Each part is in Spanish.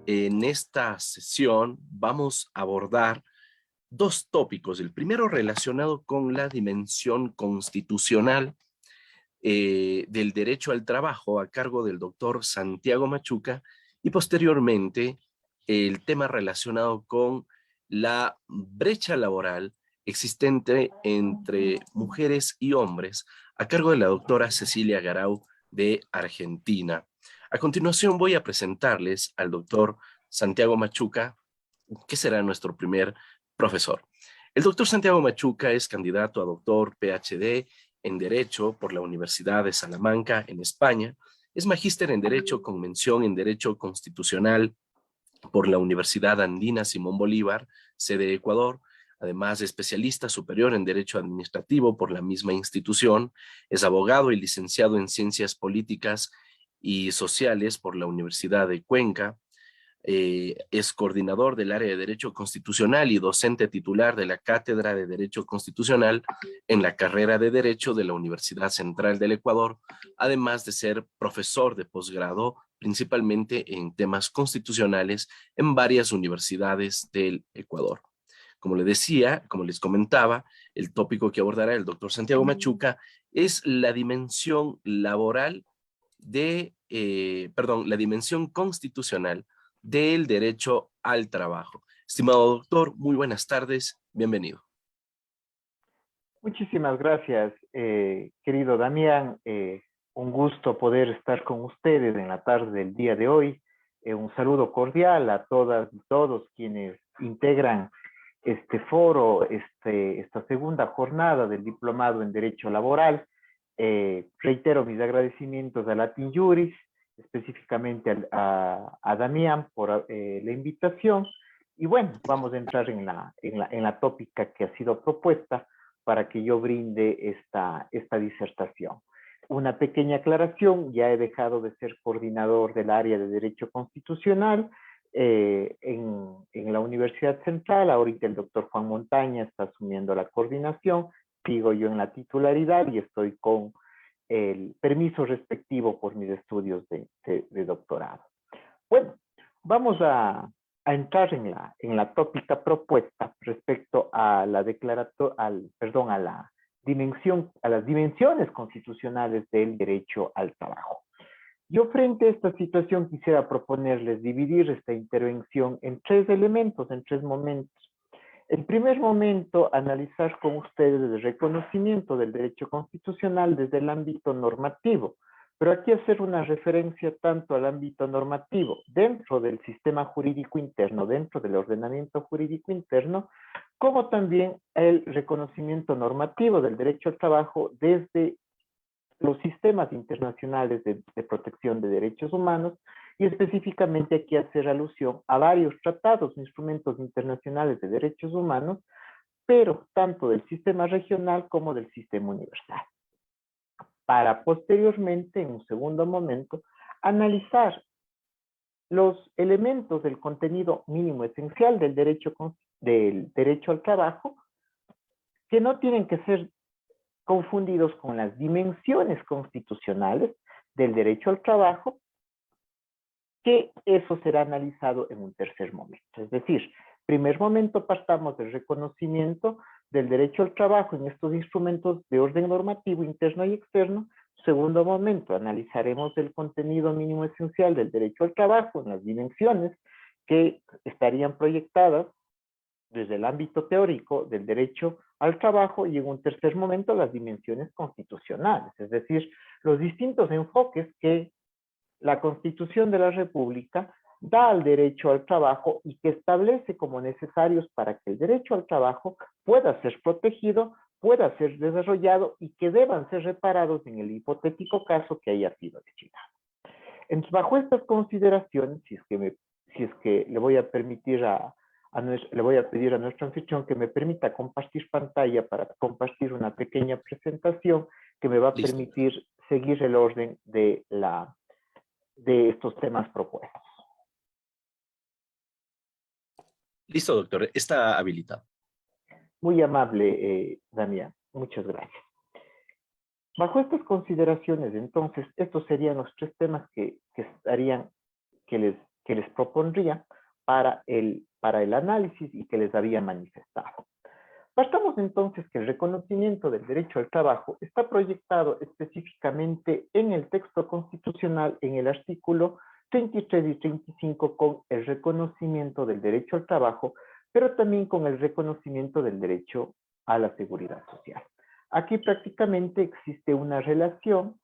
En esta sesión vamos a abordar dos tópicos. El primero relacionado con la dimensión constitucional del derecho al trabajo a cargo del doctor Santiago Machuca y posteriormente el tema relacionado con la brecha laboral existente entre mujeres y hombres a cargo de la doctora Cecilia Garau de Argentina. A continuación voy a presentarles al doctor Santiago Machuca, que será nuestro primer profesor. El doctor Santiago Machuca es candidato a doctor PhD en Derecho por la Universidad de Salamanca, en España. Es magíster en Derecho con mención en Derecho Constitucional por la Universidad Andina Simón Bolívar, sede Ecuador. Además, especialista superior en Derecho Administrativo por la misma institución. Es abogado y licenciado en Ciencias Políticas y Sociales por la Universidad de Cuenca. Es coordinador del área de Derecho Constitucional y docente titular de la Cátedra de Derecho Constitucional en la carrera de Derecho de la Universidad Central del Ecuador, además de ser profesor de posgrado, principalmente en temas constitucionales en varias universidades del Ecuador. Como le decía, como les comentaba, el tópico que abordará el doctor Santiago Machuca es la dimensión laboral la dimensión constitucional del derecho al trabajo. Estimado doctor, muy buenas tardes, bienvenido. Muchísimas gracias, querido Damián. Un gusto poder estar con ustedes en la tarde del día de hoy. Un saludo cordial a todas y todos quienes integran este foro, esta segunda jornada del Diplomado en Derecho Laboral. Reitero mis agradecimientos a Latin Juris, específicamente a Damián por la invitación. Y bueno, vamos a entrar en la tópica que ha sido propuesta para que yo brinde esta disertación. Una pequeña aclaración: ya he dejado de ser coordinador del área de Derecho Constitucional en la Universidad Central. Ahorita el doctor Juan Montaña está asumiendo la coordinación, sigo yo en la titularidad y estoy con el permiso respectivo por mis estudios de doctorado. Bueno, vamos a entrar en la tópica propuesta respecto a las dimensiones constitucionales del derecho al trabajo. Yo, frente a esta situación, quisiera proponerles dividir esta intervención en tres elementos, en tres momentos. El primer momento, analizar con ustedes el reconocimiento del derecho constitucional desde el ámbito normativo, pero aquí hacer una referencia tanto al ámbito normativo dentro del sistema jurídico interno, dentro del ordenamiento jurídico interno, como también el reconocimiento normativo del derecho al trabajo desde los sistemas internacionales de protección de derechos humanos, y específicamente aquí hacer alusión a varios tratados, instrumentos internacionales de derechos humanos, pero tanto del sistema regional como del sistema universal, para posteriormente, en un segundo momento, analizar los elementos del contenido mínimo esencial del derecho al trabajo, que no tienen que ser confundidos con las dimensiones constitucionales del derecho al trabajo, que eso será analizado en un tercer momento. Es decir, primer momento partamos del reconocimiento del derecho al trabajo en estos instrumentos de orden normativo interno y externo. Segundo momento, analizaremos el contenido mínimo esencial del derecho al trabajo en las dimensiones que estarían proyectadas desde el ámbito teórico del derecho al trabajo, y en un tercer momento las dimensiones constitucionales, es decir, los distintos enfoques que la Constitución de la República da al derecho al trabajo y que establece como necesarios para que el derecho al trabajo pueda ser protegido, pueda ser desarrollado y que deban ser reparados en el hipotético caso que haya sido lesionado. Entonces, bajo estas consideraciones, si es que le voy a pedir a nuestro anfitrión que me permita compartir pantalla para compartir una pequeña presentación que me va a permitir seguir el orden de estos temas propuestos. Listo, doctor, está habilitado. Muy amable, Damián, muchas gracias. Bajo estas consideraciones, entonces, estos serían los tres temas que que les propondría para el análisis y que les había manifestado. Partamos entonces que el reconocimiento del derecho al trabajo está proyectado específicamente en el texto constitucional en el artículo 33 y 35 con el reconocimiento del derecho al trabajo, pero también con el reconocimiento del derecho a la seguridad social. Aquí prácticamente existe una relación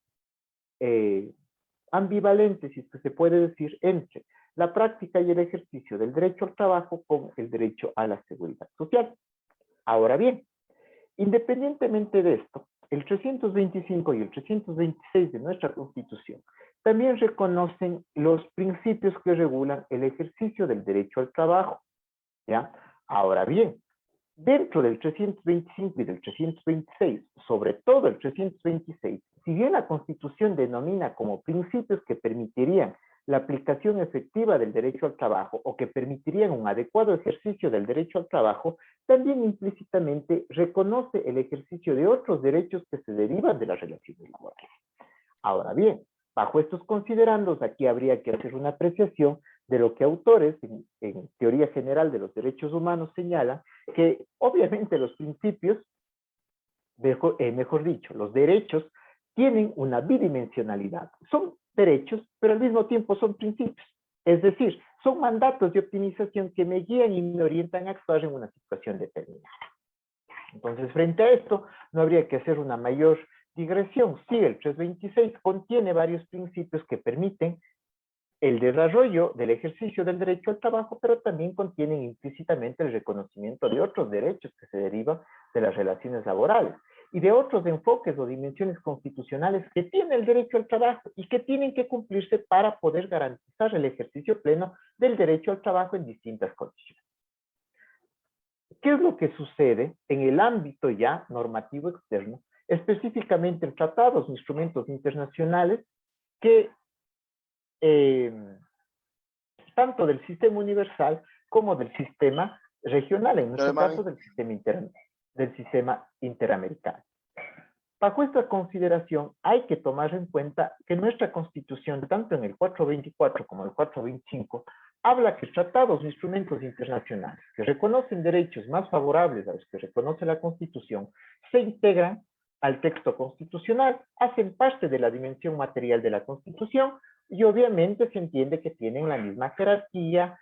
ambivalente, si es que se puede decir, entre la práctica y el ejercicio del derecho al trabajo con el derecho a la seguridad social. Ahora bien, independientemente de esto, el 325 y el 326 de nuestra Constitución también reconocen los principios que regulan el ejercicio del derecho al trabajo, ¿ya? Ahora bien, dentro del 325 y del 326, sobre todo el 326, si bien la Constitución denomina como principios que permitirían la aplicación efectiva del derecho al trabajo o que permitirían un adecuado ejercicio del derecho al trabajo, también implícitamente reconoce el ejercicio de otros derechos que se derivan de las relaciones laborales. Ahora bien, bajo estos considerandos, aquí habría que hacer una apreciación de lo que autores en teoría general de los derechos humanos señalan, que obviamente los principios, mejor dicho, los derechos tienen una bidimensionalidad. Son derechos, pero al mismo tiempo son principios. Es decir, son mandatos de optimización que me guían y me orientan a actuar en una situación determinada. Entonces, frente a esto, no habría que hacer una mayor digresión. Sí, el 326 contiene varios principios que permiten el desarrollo del ejercicio del derecho al trabajo, pero también contienen implícitamente el reconocimiento de otros derechos que se derivan de las relaciones laborales y de otros enfoques o dimensiones constitucionales que tiene el derecho al trabajo y que tienen que cumplirse para poder garantizar el ejercicio pleno del derecho al trabajo en distintas condiciones. ¿Qué es lo que sucede en el ámbito ya normativo externo, específicamente en tratados, instrumentos internacionales que tanto del sistema universal como del sistema regional, en nuestro caso del sistema interamericano? Bajo esta consideración hay que tomar en cuenta que nuestra Constitución, tanto en el 424 como el 425, habla que tratados o instrumentos internacionales que reconocen derechos más favorables a los que reconoce la Constitución se integran al texto constitucional, hacen parte de la dimensión material de la Constitución y obviamente se entiende que tienen la misma jerarquía,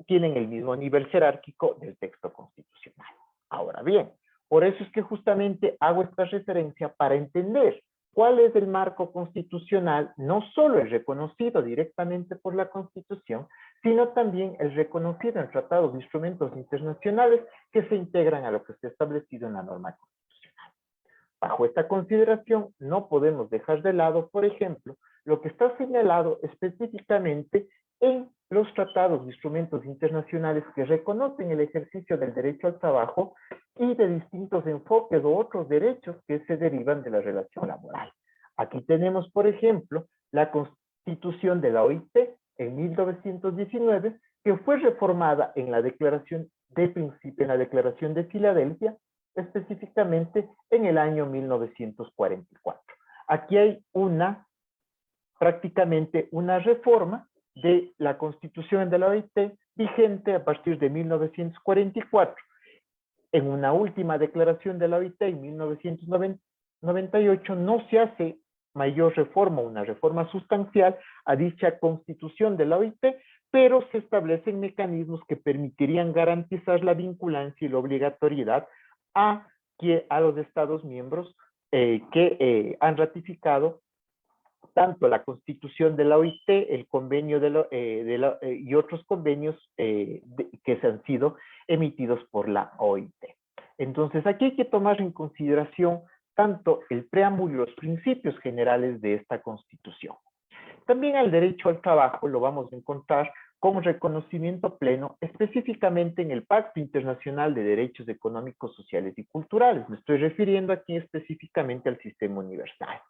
tienen el mismo nivel jerárquico del texto constitucional. Ahora bien, por eso es que justamente hago esta referencia para entender cuál es el marco constitucional, no solo el reconocido directamente por la Constitución, sino también el reconocido en tratados e instrumentos internacionales que se integran a lo que está establecido en la norma constitucional. Bajo esta consideración, no podemos dejar de lado, por ejemplo, lo que está señalado específicamente en los tratados e instrumentos internacionales que reconocen el ejercicio del derecho al trabajo y de distintos enfoques o otros derechos que se derivan de la relación laboral. Aquí tenemos, por ejemplo, la Constitución de la OIT en 1919, que fue reformada en la Declaración de Filadelfia, específicamente en el año 1944. Aquí hay prácticamente una reforma de la Constitución de la OIT vigente a partir de 1944. En una última declaración de la OIT en 1998 no se hace mayor reforma, una reforma sustancial a dicha Constitución de la OIT, pero se establecen mecanismos que permitirían garantizar la vinculancia y la obligatoriedad a los Estados miembros que han ratificado tanto la Constitución de la OIT, el convenio y otros convenios que se han sido emitidos por la OIT. Entonces, aquí hay que tomar en consideración tanto el preámbulo y los principios generales de esta Constitución. También el derecho al trabajo lo vamos a encontrar con reconocimiento pleno, específicamente en el Pacto Internacional de Derechos Económicos, Sociales y Culturales. Me estoy refiriendo aquí específicamente al sistema universal.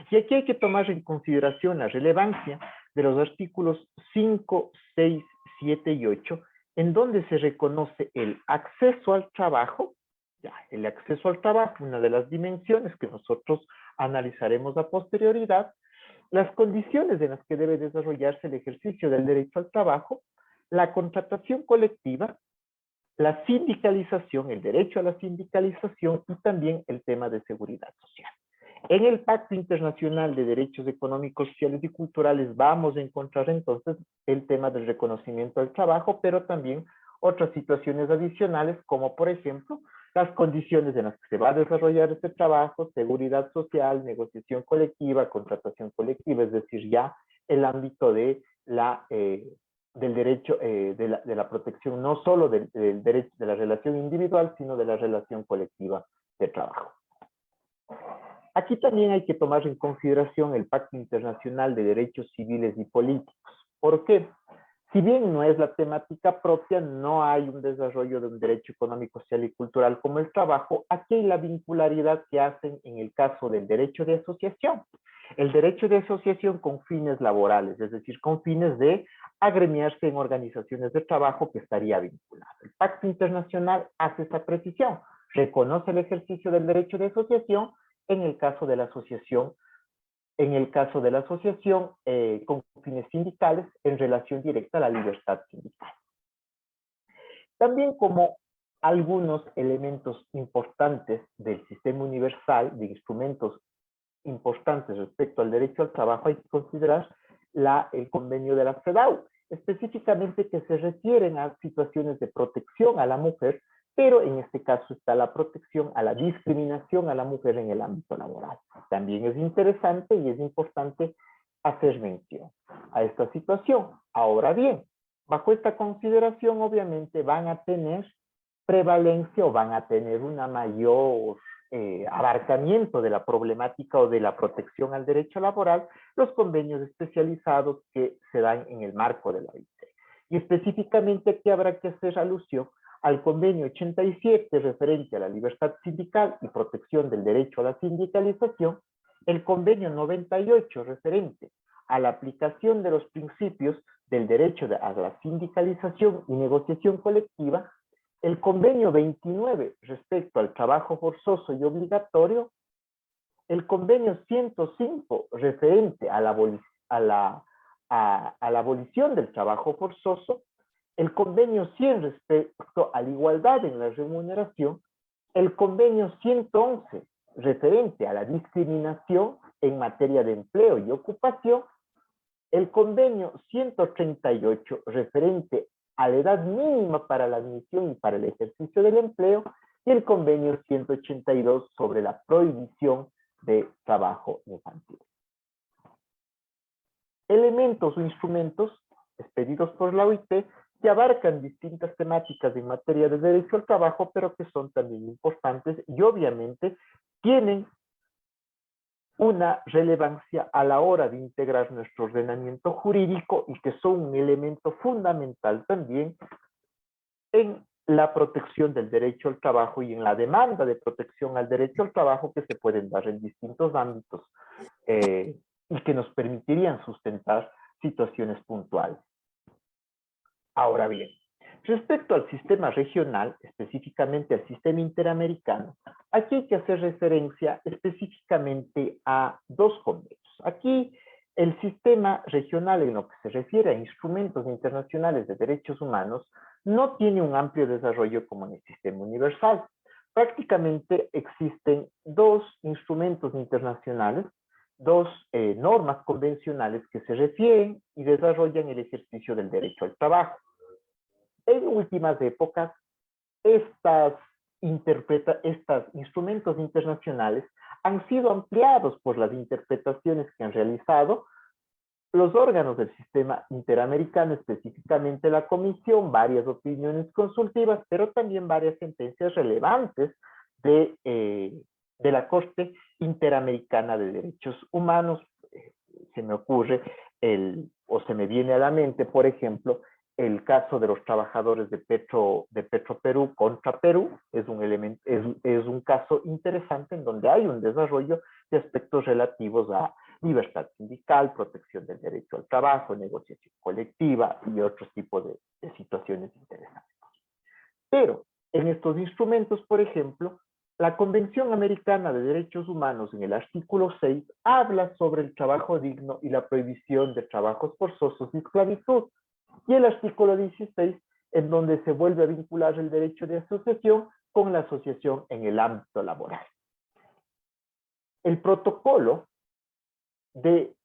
Y aquí hay que tomar en consideración la relevancia de los artículos 5, 6, 7 y 8, en donde se reconoce el acceso al trabajo. El acceso al trabajo, una de las dimensiones que nosotros analizaremos a posterioridad, las condiciones en las que debe desarrollarse el ejercicio del derecho al trabajo, la contratación colectiva, la sindicalización, el derecho a la sindicalización y también el tema de seguridad social. En el Pacto Internacional de Derechos Económicos, Sociales y Culturales vamos a encontrar entonces el tema del reconocimiento del trabajo, pero también otras situaciones adicionales, como por ejemplo, las condiciones en las que se va a desarrollar este trabajo, seguridad social, negociación colectiva, contratación colectiva, es decir, ya el ámbito de del derecho, de la protección, no solo del derecho de la relación individual, sino de la relación colectiva de trabajo. Aquí también hay que tomar en consideración el Pacto Internacional de Derechos Civiles y Políticos. ¿Por qué? Si bien no es la temática propia, no hay un desarrollo de un derecho económico, social y cultural como el trabajo, aquí hay la vincularidad que hacen en el caso del derecho de asociación. El derecho de asociación con fines laborales, es decir, con fines de agremiarse en organizaciones de trabajo que estaría vinculado. El Pacto Internacional hace esa precisión, reconoce el ejercicio del derecho de asociación en el caso de la asociación con fines sindicales en relación directa a la libertad sindical. También como algunos elementos importantes del sistema universal de instrumentos importantes respecto al derecho al trabajo, hay que considerar el convenio de la CEDAW, específicamente que se refieren a situaciones de protección a la mujer, pero en este caso está la protección a la discriminación a la mujer en el ámbito laboral. También es interesante y es importante hacer mención a esta situación. Ahora bien, bajo esta consideración obviamente van a tener prevalencia o van a tener una mayor abarcamiento de la problemática o de la protección al derecho laboral, los convenios especializados que se dan en el marco de la OIT. Y específicamente aquí habrá que hacer alusión al convenio 87 referente a la libertad sindical y protección del derecho a la sindicalización, el convenio 98 referente a la aplicación de los principios del derecho a la sindicalización y negociación colectiva, el convenio 29 respecto al trabajo forzoso y obligatorio, el convenio 105 referente a la abolición del trabajo forzoso, el convenio 100 respecto a la igualdad en la remuneración, el convenio 111 referente a la discriminación en materia de empleo y ocupación, el convenio 138 referente a la edad mínima para la admisión y para el ejercicio del empleo, y el convenio 182 sobre la prohibición de trabajo infantil. Elementos o instrumentos expedidos por la OIT que abarcan distintas temáticas en materia de derecho al trabajo, pero que son también importantes y obviamente tienen una relevancia a la hora de integrar nuestro ordenamiento jurídico y que son un elemento fundamental también en la protección del derecho al trabajo y en la demanda de protección al derecho al trabajo que se pueden dar en distintos ámbitos y que nos permitirían sustentar situaciones puntuales. Ahora bien, respecto al sistema regional, específicamente al sistema interamericano, aquí hay que hacer referencia específicamente a dos convenios. Aquí el sistema regional en lo que se refiere a instrumentos internacionales de derechos humanos no tiene un amplio desarrollo como en el sistema universal. Prácticamente existen dos instrumentos internacionales, dos normas convencionales que se refieren y desarrollan el ejercicio del derecho al trabajo. En últimas épocas, estos instrumentos internacionales han sido ampliados por las interpretaciones que han realizado los órganos del sistema interamericano, específicamente la Comisión, varias opiniones consultivas, pero también varias sentencias relevantes de la Corte Interamericana de Derechos Humanos. Se me ocurre o se me viene a la mente, por ejemplo, el caso de los trabajadores de Petroperú contra Perú es un caso interesante en donde hay un desarrollo de aspectos relativos a libertad sindical, protección del derecho al trabajo, negociación colectiva y otros tipos de situaciones interesantes. Pero en estos instrumentos, por ejemplo, La Convención Americana de Derechos Humanos en el artículo 6 habla sobre el trabajo digno y la prohibición de trabajos forzosos y esclavitud. Y el artículo 16, en donde se vuelve a vincular el derecho de asociación con la asociación en el ámbito laboral. El protocolo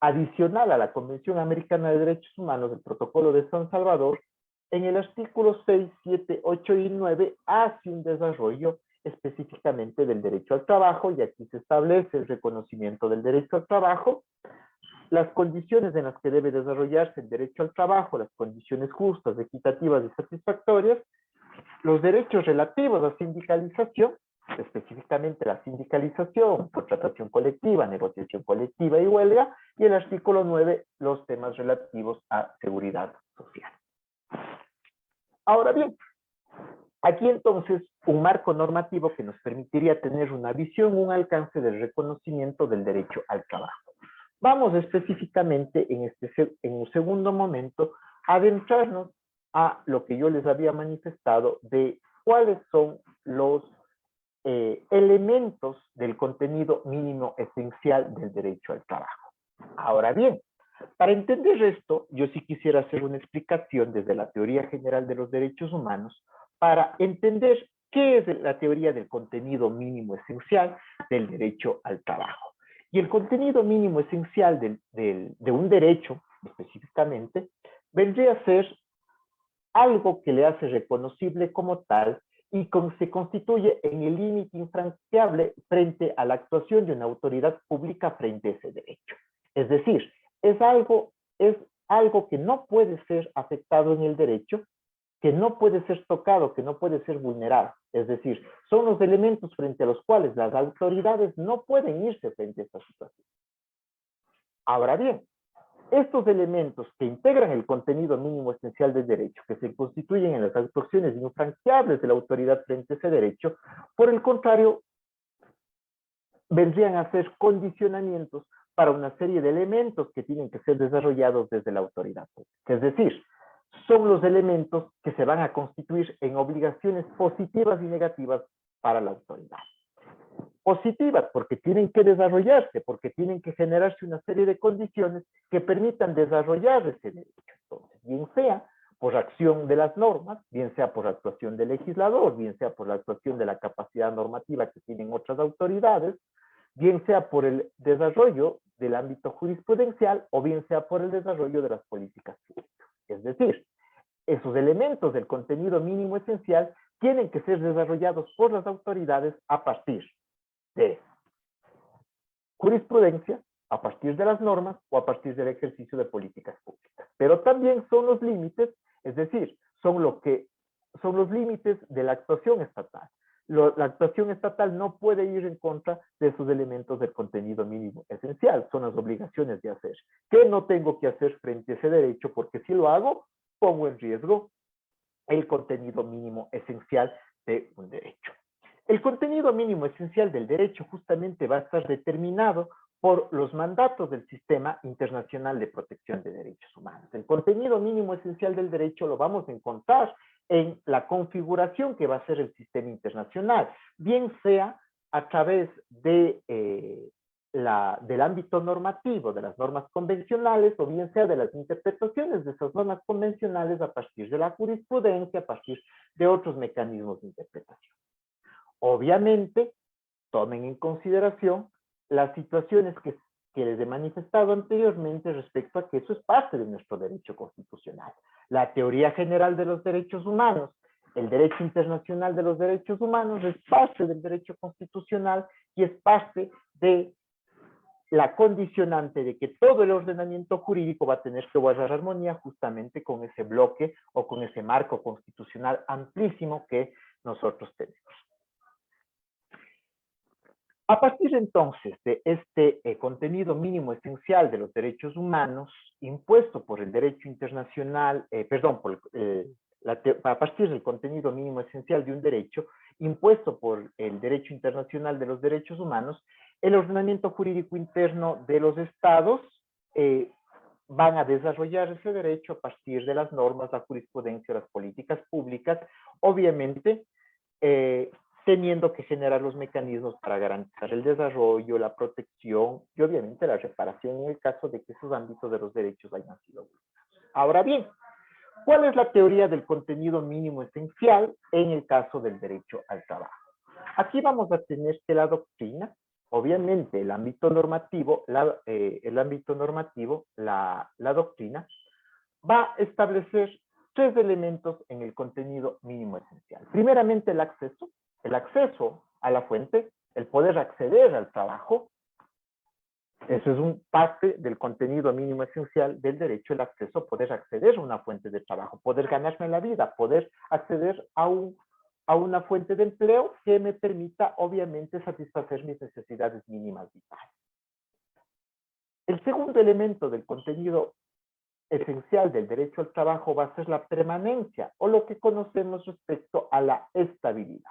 adicional a la Convención Americana de Derechos Humanos, el protocolo de San Salvador, en el artículo 6, 7, 8 y 9 hace un desarrollo específicamente del derecho al trabajo, y aquí se establece el reconocimiento del derecho al trabajo, las condiciones en las que debe desarrollarse el derecho al trabajo, las condiciones justas, equitativas y satisfactorias, los derechos relativos a sindicalización, específicamente la sindicalización, contratación colectiva, negociación colectiva y huelga, y el artículo 9, los temas relativos a seguridad social. Ahora bien, aquí entonces un marco normativo que nos permitiría tener una visión, un alcance del reconocimiento del derecho al trabajo. Vamos específicamente en un segundo momento a adentrarnos a lo que yo les había manifestado de cuáles son los elementos del contenido mínimo esencial del derecho al trabajo. Ahora bien, para entender esto, yo sí quisiera hacer una explicación desde la teoría general de los derechos humanos para entender qué es la teoría del contenido mínimo esencial del derecho al trabajo. Y el contenido mínimo esencial de un derecho, específicamente, vendría a ser algo que le hace reconocible como tal y se constituye en el límite infranqueable frente a la actuación de una autoridad pública frente a ese derecho. Es decir, es algo que no puede ser afectado en el derecho, que no puede ser tocado, que no puede ser vulnerado. Es decir, son los elementos frente a los cuales las autoridades no pueden irse frente a esta situación. Ahora bien, estos elementos que integran el contenido mínimo esencial del derecho, que se constituyen en las actuaciones infranqueables de la autoridad frente a ese derecho, por el contrario, vendrían a ser condicionamientos para una serie de elementos que tienen que ser desarrollados desde la autoridad pública. Es decir, son los elementos que se van a constituir en obligaciones positivas y negativas para la autoridad. Positivas porque tienen que desarrollarse, porque tienen que generarse una serie de condiciones que permitan desarrollar ese derecho. Entonces, bien sea por acción de las normas, bien sea por actuación del legislador, bien sea por la actuación de la capacidad normativa que tienen otras autoridades, bien sea por el desarrollo del ámbito jurisprudencial o bien sea por el desarrollo de las políticas públicas. Es decir, esos elementos del contenido mínimo esencial tienen que ser desarrollados por las autoridades a partir de jurisprudencia, a partir de las normas o a partir del ejercicio de políticas públicas. Pero también son los límites, es decir, son los límites de la actuación estatal. La actuación estatal no puede ir en contra de esos elementos del contenido mínimo esencial, son las obligaciones de hacer. ¿Qué no tengo que hacer frente a ese derecho? Porque si lo hago, pongo en riesgo el contenido mínimo esencial de un derecho. El contenido mínimo esencial del derecho justamente va a estar determinado por los mandatos del Sistema Internacional de Protección de Derechos Humanos. El contenido mínimo esencial del derecho lo vamos a encontrar en la configuración que va a ser el sistema internacional, bien sea a través del ámbito normativo, de las normas convencionales, o bien sea de las interpretaciones de esas normas convencionales a partir de la jurisprudencia, a partir de otros mecanismos de interpretación. Obviamente, tomen en consideración las situaciones que les he manifestado anteriormente respecto a que eso es parte de nuestro derecho constitucional. La teoría general de los derechos humanos, el derecho internacional de los derechos humanos es parte del derecho constitucional y es parte de la condicionante de que todo el ordenamiento jurídico va a tener que guardar armonía justamente con ese bloque o con ese marco constitucional amplísimo que nosotros tenemos. A partir entonces de este contenido mínimo esencial de los derechos humanos, impuesto por el derecho internacional, a partir del contenido mínimo esencial de un derecho, impuesto por el derecho internacional de los derechos humanos, el ordenamiento jurídico interno de los estados van a desarrollar ese derecho a partir de las normas, la jurisprudencia, las políticas públicas, obviamente teniendo que generar los mecanismos para garantizar el desarrollo, la protección y obviamente la reparación en el caso de que esos ámbitos de los derechos hayan sido vulnerados. Ahora bien, ¿cuál es la teoría del contenido mínimo esencial en el caso del derecho al trabajo? Aquí vamos a tener que la doctrina, obviamente el ámbito normativo, la doctrina, va a establecer tres elementos en el contenido mínimo esencial. Primeramente, el acceso a la fuente, el poder acceder al trabajo. Eso es un parte del contenido mínimo esencial del derecho, el acceso, poder acceder a una fuente de trabajo, poder ganarme la vida, poder acceder a una fuente de empleo que me permita, obviamente, satisfacer mis necesidades mínimas vitales. El segundo elemento del contenido esencial del derecho al trabajo va a ser la permanencia o lo que conocemos respecto a la estabilidad.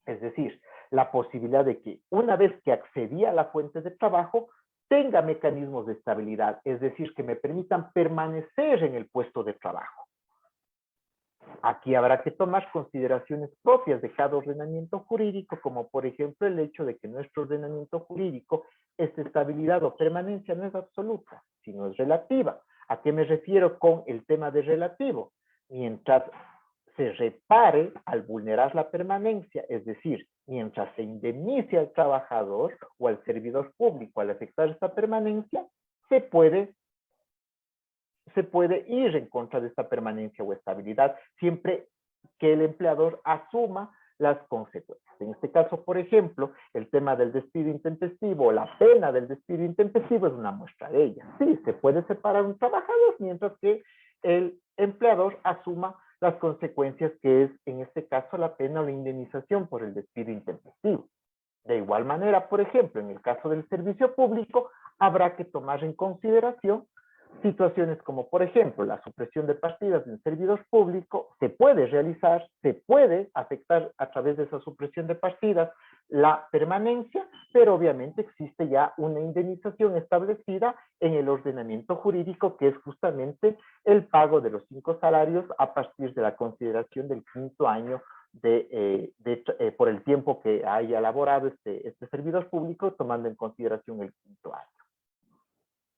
Es decir, la posibilidad de que una vez que accedí a la fuente de trabajo, tenga mecanismos de estabilidad, es decir, que me permitan permanecer en el puesto de trabajo. Aquí habrá que tomar consideraciones propias de cada ordenamiento jurídico, como por ejemplo el hecho de que nuestro ordenamiento jurídico, esta estabilidad o permanencia no es absoluta, sino es relativa. ¿A qué me refiero con el tema de relativo? Mientras se repare al vulnerar la permanencia, es decir, mientras se indemnice al trabajador o al servidor público al afectar esta permanencia, se puede ir en contra de esta permanencia o estabilidad, siempre que el empleador asuma las consecuencias. En este caso, por ejemplo, el tema del despido intempestivo o la pena del despido intempestivo es una muestra de ella. Sí, se puede separar un trabajador mientras que el empleador asuma las consecuencias que es, en este caso, la pena o la indemnización por el despido intempestivo. De igual manera, por ejemplo, en el caso del servicio público, habrá que tomar en consideración situaciones como, por ejemplo, la supresión de partidas de un servidor público se puede realizar, se puede afectar a través de esa supresión de partidas la permanencia, pero obviamente existe ya una indemnización establecida en el ordenamiento jurídico que es justamente el pago de los 5 salarios a partir de la consideración del 5º año por el tiempo que haya laborado este servidor público, tomando en consideración el 5º año.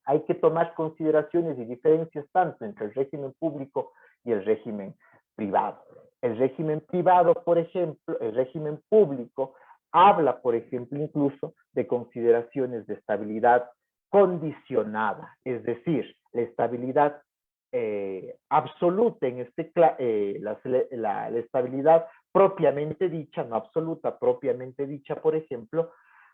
Hay que tomar consideraciones y diferencias tanto entre el régimen público y el régimen privado. El régimen privado, por ejemplo, el régimen público habla, por ejemplo, incluso de consideraciones de estabilidad condicionada, es decir, la estabilidad absoluta, la estabilidad propiamente dicha, no absoluta, propiamente dicha, por ejemplo,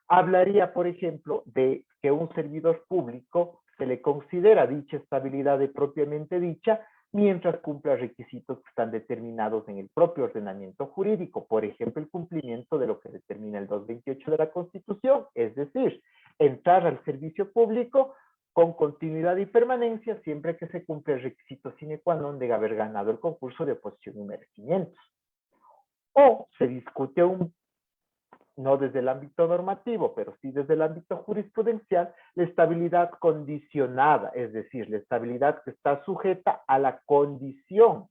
hablaría, por ejemplo, de que un servidor público se le considera dicha estabilidad de propiamente dicha mientras cumpla requisitos que están determinados en el propio ordenamiento jurídico, por ejemplo, el cumplimiento de lo que determina el 228 de la Constitución, es decir, entrar al servicio público con continuidad y permanencia siempre que se cumpla el requisito sine qua non de haber ganado el concurso de oposición y merecimientos. O se discute no desde el ámbito normativo, pero sí desde el ámbito jurisprudencial, la estabilidad condicionada, es decir, la estabilidad que está sujeta a la condición.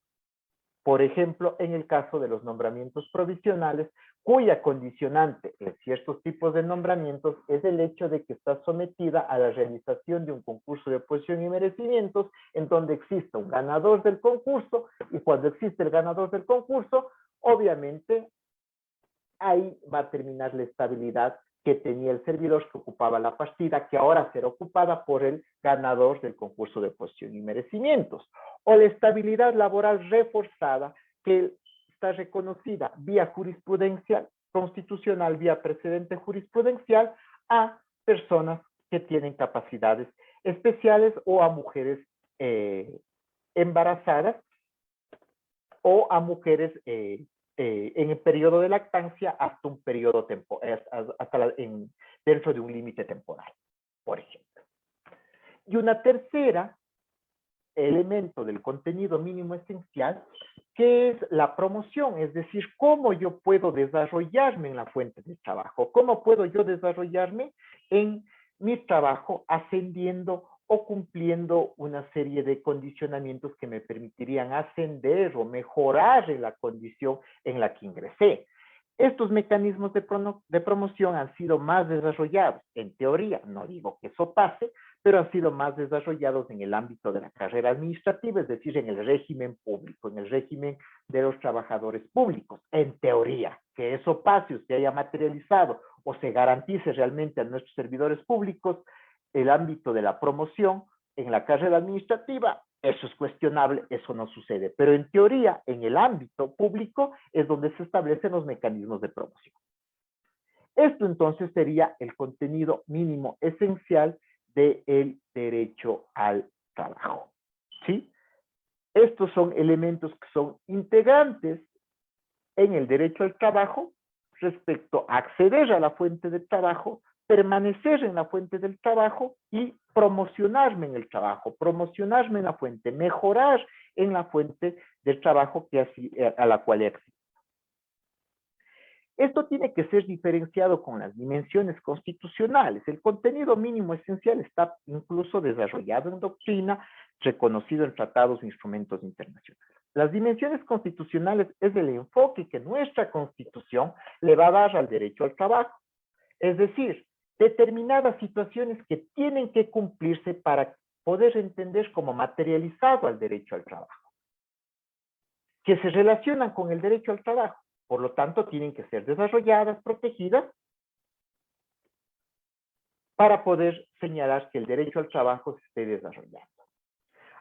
Por ejemplo, en el caso de los nombramientos provisionales, cuya condicionante en ciertos tipos de nombramientos es el hecho de que está sometida a la realización de un concurso de oposición y merecimientos, en donde existe un ganador del concurso, y cuando existe el ganador del concurso, obviamente ahí va a terminar la estabilidad que tenía el servidor que ocupaba la partida, que ahora será ocupada por el ganador del concurso de oposición y merecimientos. O la estabilidad laboral reforzada, que está reconocida vía jurisprudencial constitucional, vía precedente jurisprudencial, a personas que tienen capacidades especiales o a mujeres embarazadas o a mujeres en el periodo de lactancia hasta un periodo dentro de un límite temporal, por ejemplo. Y una tercera elemento del contenido mínimo esencial, que es la promoción, es decir, cómo yo puedo desarrollarme en la fuente de trabajo, cómo puedo yo desarrollarme en mi trabajo ascendiendo o cumpliendo una serie de condicionamientos que me permitirían ascender o mejorar en la condición en la que ingresé. Estos mecanismos de promoción han sido más desarrollados, en teoría, no digo que eso pase, pero han sido más desarrollados en el ámbito de la carrera administrativa, es decir, en el régimen público, en el régimen de los trabajadores públicos, en teoría. Que eso pase o se haya materializado o se garantice realmente a nuestros servidores públicos el ámbito de la promoción en la carrera administrativa, eso es cuestionable, eso no sucede. Pero en teoría, en el ámbito público, es donde se establecen los mecanismos de promoción. Esto entonces sería el contenido mínimo esencial del derecho al trabajo. ¿Sí? Estos son elementos que son integrantes en el derecho al trabajo respecto a acceder a la fuente de trabajo, permanecer en la fuente del trabajo y promocionarme en el trabajo, promocionarme en la fuente, mejorar en la fuente del trabajo a la cual he accedido. Esto tiene que ser diferenciado con las dimensiones constitucionales. El contenido mínimo esencial está incluso desarrollado en doctrina, reconocido en tratados e instrumentos internacionales. Las dimensiones constitucionales es el enfoque que nuestra Constitución le va a dar al derecho al trabajo. Es decir, determinadas situaciones que tienen que cumplirse para poder entender como materializado al derecho al trabajo, que se relacionan con el derecho al trabajo. Por lo tanto, tienen que ser desarrolladas, protegidas, para poder señalar que el derecho al trabajo se esté desarrollando.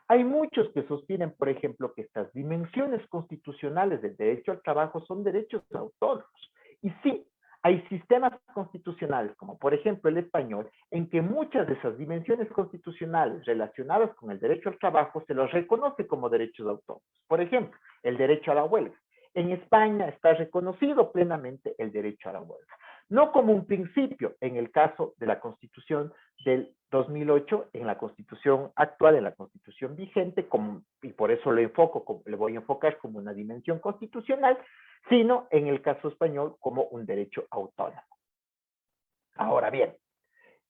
Hay muchos que sostienen, por ejemplo, que estas dimensiones constitucionales del derecho al trabajo son derechos autónomos. Y sí, hay sistemas constitucionales, como por ejemplo el español, en que muchas de esas dimensiones constitucionales relacionadas con el derecho al trabajo se los reconoce como derechos autónomos. Por ejemplo, el derecho a la huelga. En España está reconocido plenamente el derecho a la huelga. No como un principio, en el caso de la Constitución del 2008, en la Constitución actual, en la Constitución vigente, y por eso le voy a enfocar como una dimensión constitucional, sino en el caso español como un derecho autónomo. Ahora bien,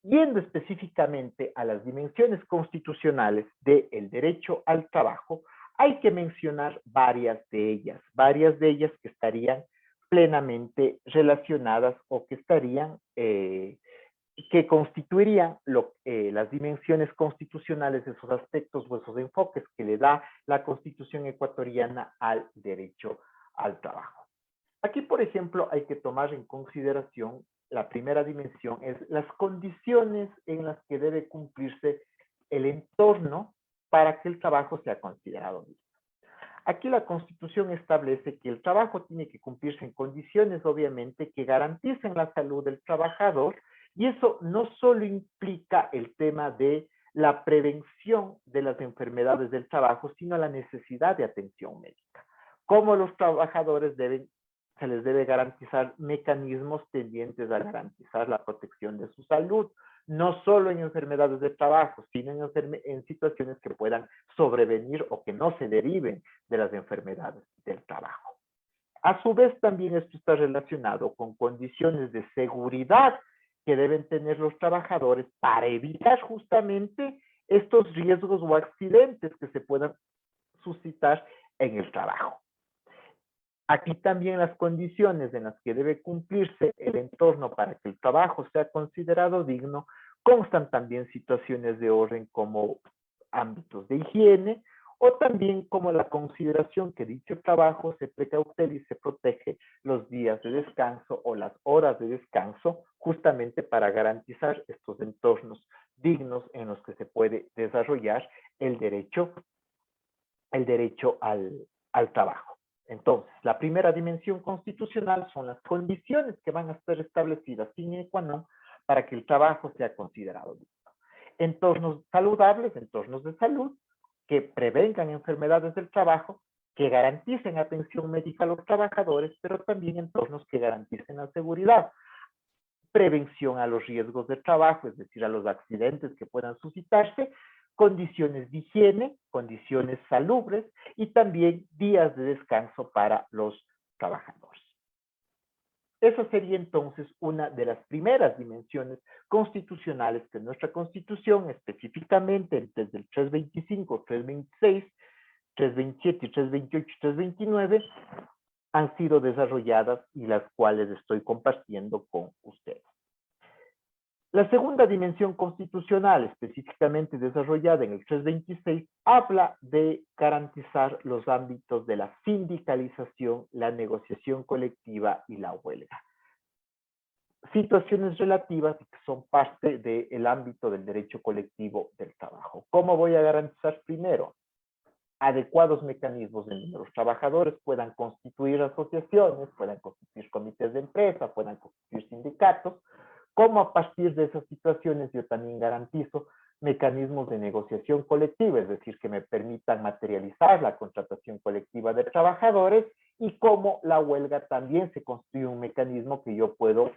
yendo específicamente a las dimensiones constitucionales del derecho al trabajo, hay que mencionar varias de ellas que estarían plenamente relacionadas o que estarían, que constituirían las dimensiones constitucionales, esos aspectos o esos enfoques que le da la Constitución ecuatoriana al derecho al trabajo. Aquí, por ejemplo, hay que tomar en consideración la primera dimensión, es las condiciones en las que debe cumplirse el entorno para que el trabajo sea considerado digno. Aquí la Constitución establece que el trabajo tiene que cumplirse en condiciones, obviamente, que garanticen la salud del trabajador, y eso no solo implica el tema de la prevención de las enfermedades del trabajo, sino la necesidad de atención médica. Cómo los trabajadores se les debe garantizar mecanismos tendientes a garantizar la protección de su salud, no solo en enfermedades de trabajo, sino en situaciones que puedan sobrevenir o que no se deriven de las enfermedades del trabajo. A su vez, también esto está relacionado con condiciones de seguridad que deben tener los trabajadores para evitar justamente estos riesgos o accidentes que se puedan suscitar en el trabajo. Aquí también las condiciones en las que debe cumplirse el entorno para que el trabajo sea considerado digno constan también situaciones de orden como ámbitos de higiene o también como la consideración que dicho trabajo se precautela y se protege los días de descanso o las horas de descanso justamente para garantizar estos entornos dignos en los que se puede desarrollar el derecho al trabajo. Entonces, la primera dimensión constitucional son las condiciones que van a ser establecidas sine qua non para que el trabajo sea considerado digno. Entornos saludables, entornos de salud, que prevengan enfermedades del trabajo, que garanticen atención médica a los trabajadores, pero también entornos que garanticen la seguridad. Prevención a los riesgos de trabajo, es decir, a los accidentes que puedan suscitarse, condiciones de higiene, condiciones salubres y también días de descanso para los trabajadores. Esa sería entonces una de las primeras dimensiones constitucionales que nuestra Constitución, específicamente desde el 325, 326, 327, 328 y 329, han sido desarrolladas y las cuales estoy compartiendo con ustedes. La segunda dimensión constitucional, específicamente desarrollada en el 326, habla de garantizar los ámbitos de la sindicalización, la negociación colectiva y la huelga. Situaciones relativas que son parte del ámbito del derecho colectivo del trabajo. ¿Cómo voy a garantizar? Primero, adecuados mecanismos en donde los trabajadores puedan constituir asociaciones, puedan constituir comités de empresa, puedan constituir sindicatos. Cómo a partir de esas situaciones yo también garantizo mecanismos de negociación colectiva, es decir, que me permitan materializar la contratación colectiva de trabajadores, y cómo la huelga también se construye un mecanismo que yo puedo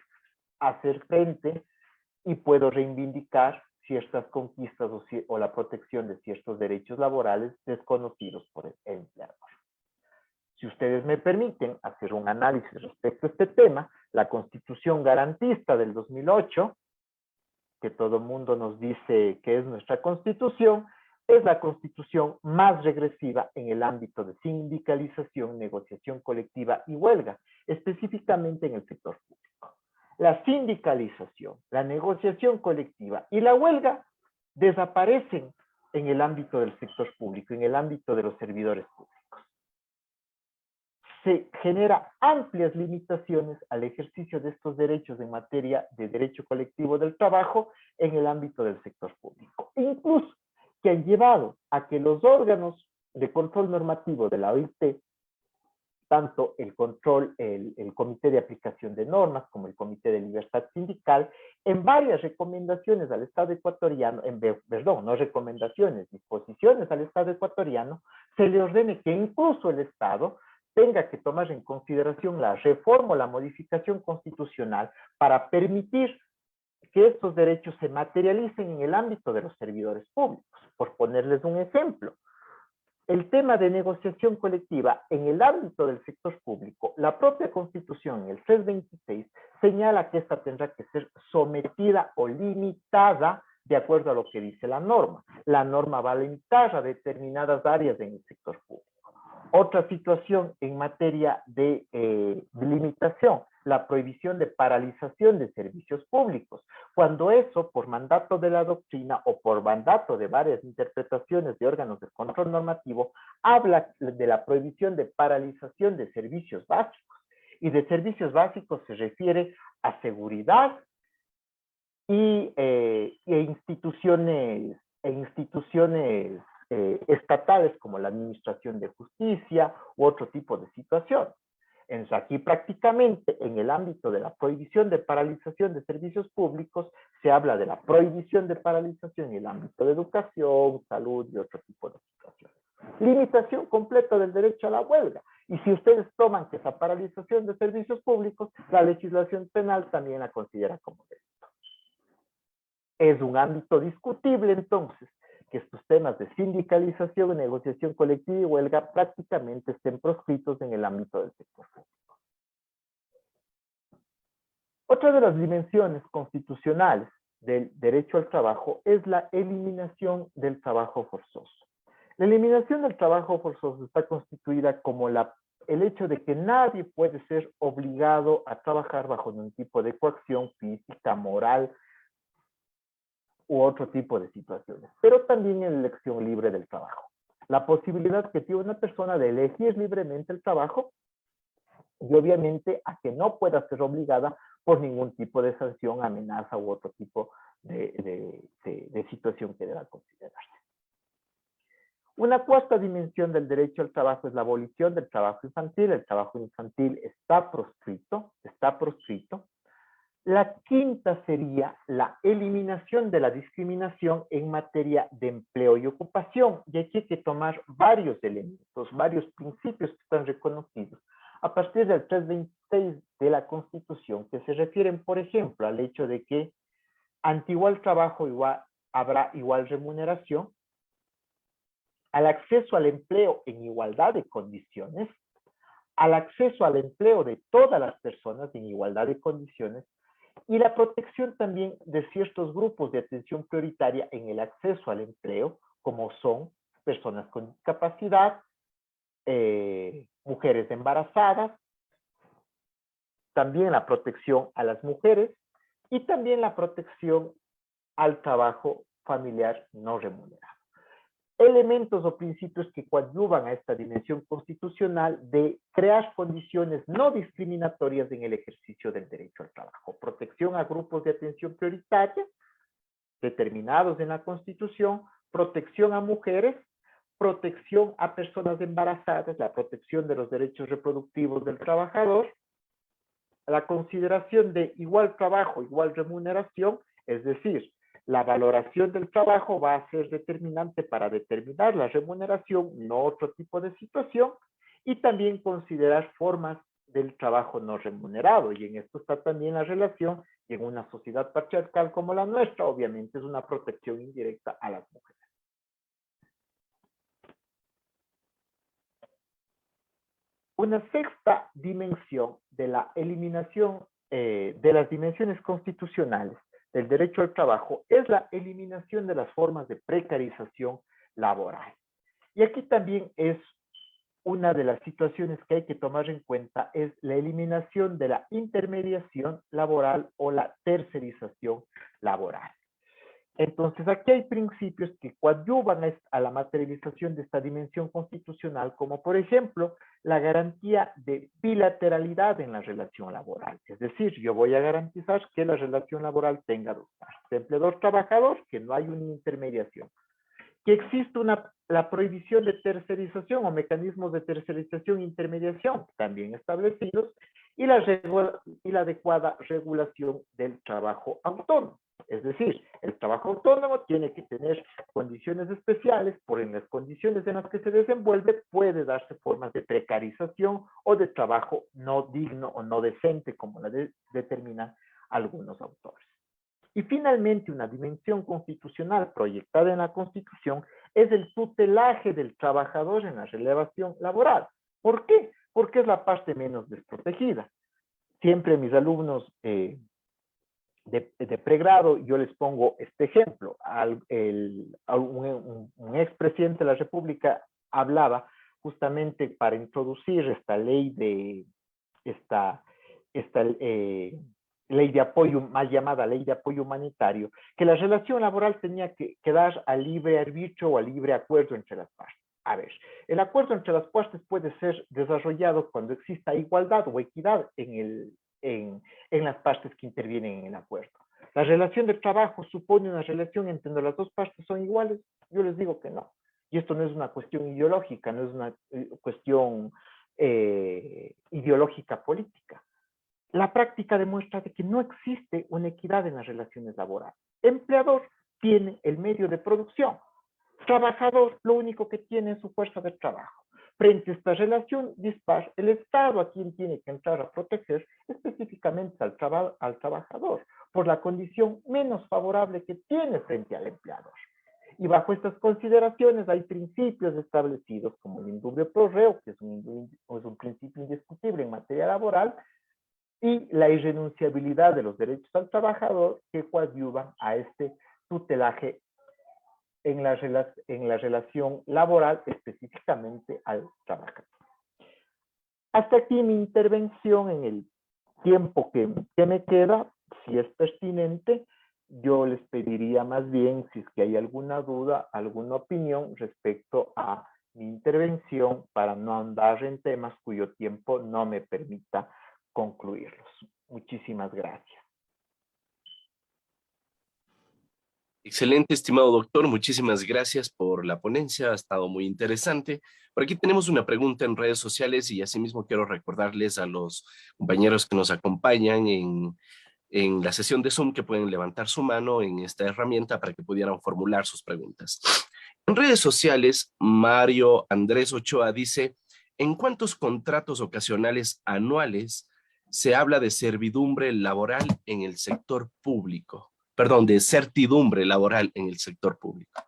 hacer frente y puedo reivindicar ciertas conquistas o la protección de ciertos derechos laborales desconocidos por el empleador. Si ustedes me permiten hacer un análisis respecto a este tema, la Constitución Garantista del 2008, que todo el mundo nos dice que es nuestra Constitución, es la Constitución más regresiva en el ámbito de sindicalización, negociación colectiva y huelga, específicamente en el sector público. La sindicalización, la negociación colectiva y la huelga desaparecen en el ámbito del sector público, en el ámbito de los servidores públicos. Se genera amplias limitaciones al ejercicio de estos derechos en materia de derecho colectivo del trabajo en el ámbito del sector público. Incluso que han llevado a que los órganos de control normativo de la OIT, tanto el Comité de Aplicación de Normas como el Comité de Libertad Sindical, en varias recomendaciones al Estado ecuatoriano, no recomendaciones, disposiciones al Estado ecuatoriano, se le ordene que incluso el Estado tenga que tomar en consideración la reforma o la modificación constitucional para permitir que estos derechos se materialicen en el ámbito de los servidores públicos. Por ponerles un ejemplo, el tema de negociación colectiva en el ámbito del sector público, la propia Constitución, en el 326, señala que esta tendrá que ser sometida o limitada de acuerdo a lo que dice la norma. La norma va a limitar a determinadas áreas en el sector público. Otra situación en materia de limitación, la prohibición de paralización de servicios públicos. Cuando eso, por mandato de la doctrina o por mandato de varias interpretaciones de órganos de control normativo, habla de la prohibición de paralización de servicios básicos. Y de servicios básicos se refiere a seguridad y instituciones estatales como la administración de justicia u otro tipo de situación. Entonces, aquí prácticamente en el ámbito de la prohibición de paralización de servicios públicos se habla de la prohibición de paralización en el ámbito de educación, salud y otro tipo de situaciones. Limitación completa del derecho a la huelga. Y si ustedes toman que esa paralización de servicios públicos, la legislación penal también la considera como delito. Es un ámbito discutible entonces que estos temas de sindicalización, negociación colectiva y huelga prácticamente estén proscritos en el ámbito del sector público. Otra de las dimensiones constitucionales del derecho al trabajo es la eliminación del trabajo forzoso. La eliminación del trabajo forzoso está constituida como el hecho de que nadie puede ser obligado a trabajar bajo ningún tipo de coacción física, moral, u otro tipo de situaciones, pero también en elección libre del trabajo. La posibilidad que tiene una persona de elegir libremente el trabajo y obviamente a que no pueda ser obligada por ningún tipo de sanción, amenaza u otro tipo de situación que deba considerarse. Una cuarta dimensión del derecho al trabajo es la abolición del trabajo infantil. El trabajo infantil está proscrito. La quinta sería la eliminación de la discriminación en materia de empleo y ocupación. Y aquí hay que tomar varios elementos, varios principios que están reconocidos a partir del 326 de la Constitución, que se refieren, por ejemplo, al hecho de que ante igual trabajo habrá igual remuneración, al acceso al empleo en igualdad de condiciones, al acceso al empleo de todas las personas en igualdad de condiciones, y la protección también de ciertos grupos de atención prioritaria en el acceso al empleo, como son personas con discapacidad, mujeres embarazadas también la protección a las mujeres y también la protección al trabajo familiar no remunerado. Elementos o principios que coadyuvan a esta dimensión constitucional de crear condiciones no discriminatorias en el ejercicio del derecho al trabajo. Protección a grupos de atención prioritaria, determinados en la Constitución, protección a mujeres, protección a personas embarazadas, la protección de los derechos reproductivos del trabajador, la consideración de igual trabajo, igual remuneración, es decir, la valoración del trabajo va a ser determinante para determinar la remuneración, no otro tipo de situación, y también considerar formas del trabajo no remunerado, y en esto está también la relación, y en una sociedad patriarcal como la nuestra, obviamente es una protección indirecta a las mujeres. Una sexta dimensión de la eliminación de las dimensiones constitucionales del derecho al trabajo es la eliminación de las formas de precarización laboral. Y aquí también es una de las situaciones que hay que tomar en cuenta, es la eliminación de la intermediación laboral o la tercerización laboral. Entonces, aquí hay principios que coadyuvan a la materialización de esta dimensión constitucional, como por ejemplo, la garantía de bilateralidad en la relación laboral. Es decir, yo voy a garantizar que la relación laboral tenga dos partes, empleador-trabajador, que no hay una intermediación. Que existe la prohibición de tercerización o mecanismos de tercerización e intermediación también establecidos, y la adecuada regulación del trabajo autónomo. Es decir, el trabajo autónomo tiene que tener condiciones especiales, por en las condiciones en las que se desenvuelve puede darse formas de precarización o de trabajo no digno o no decente, como la determinan algunos autores. Y finalmente, una dimensión constitucional proyectada en la Constitución es el tutelaje del trabajador en la relación laboral. ¿Por qué? Porque es la parte menos desprotegida. Siempre mis alumnos de pregrado, yo les pongo este ejemplo. Un expresidente de la República hablaba justamente para introducir esta ley de ley de apoyo, mal llamada ley de apoyo humanitario, que la relación laboral tenía que quedar a libre arbitrio o a libre acuerdo entre las partes. A ver, el acuerdo entre las partes puede ser desarrollado cuando exista igualdad o equidad en las partes que intervienen en el acuerdo. La relación de trabajo supone una relación entre donde las dos partes son iguales. Yo les digo que no. Y esto no es una cuestión ideológica, no es una cuestión ideológica política. La práctica demuestra de que no existe una equidad en las relaciones laborales. Empleador tiene el medio de producción. Trabajador lo único que tiene es su fuerza de trabajo. Frente a esta relación dispar, el Estado a quien tiene que entrar a proteger específicamente al trabajador por la condición menos favorable que tiene frente al empleador. Y bajo estas consideraciones hay principios establecidos como el indubio pro reo, que es un principio indiscutible en materia laboral, y la irrenunciabilidad de los derechos al trabajador que coadyuvan a este tutelaje en la relación laboral, específicamente al trabajador. Hasta aquí mi intervención. En el tiempo que me queda, si es pertinente, yo les pediría más bien, si es que hay alguna duda, alguna opinión respecto a mi intervención, para no andar en temas cuyo tiempo no me permita concluirlos. Muchísimas gracias. Excelente, estimado doctor. Muchísimas gracias por la ponencia. Ha estado muy interesante. Por aquí tenemos una pregunta en redes sociales y asimismo quiero recordarles a los compañeros que nos acompañan en la sesión de Zoom que pueden levantar su mano en esta herramienta para que pudieran formular sus preguntas. En redes sociales, Mario Andrés Ochoa dice: ¿en cuántos contratos ocasionales anuales se habla de servidumbre laboral en el sector público? Perdón, de certidumbre laboral en el sector público.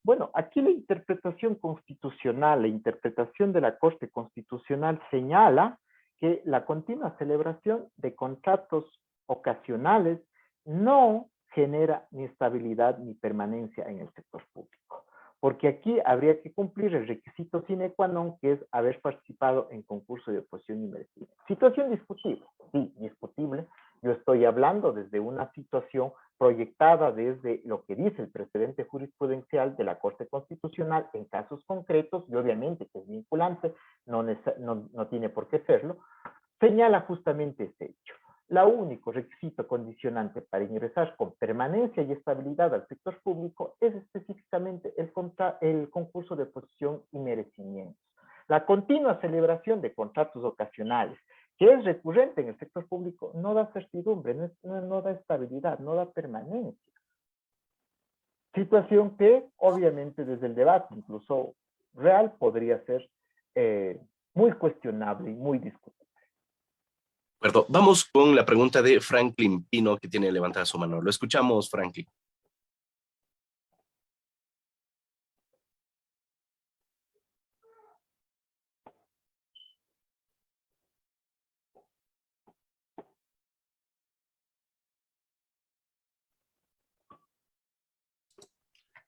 Bueno, aquí la interpretación constitucional, la interpretación de la Corte Constitucional señala que la continua celebración de contratos ocasionales no genera ni estabilidad ni permanencia en el sector público. ¿Por porque aquí habría que cumplir el requisito sine qua non, que es haber participado en concurso de oposición y merecimiento. Situación discutible, sí, discutible. Yo estoy hablando desde una situación proyectada desde lo que dice el precedente jurisprudencial de la Corte Constitucional en casos concretos, y obviamente que es vinculante, no tiene por qué serlo, señala justamente ese hecho. El único requisito condicionante para ingresar con permanencia y estabilidad al sector público es específicamente el concurso de posición y merecimientos. La continua celebración de contratos ocasionales, que es recurrente en el sector público, no da certidumbre, no da estabilidad, no da permanencia. Situación que, obviamente, desde el debate, incluso real, podría ser muy cuestionable y muy discutible. De acuerdo. Vamos con la pregunta de Franklin Pino, que tiene levantada su mano. Lo escuchamos, Franklin.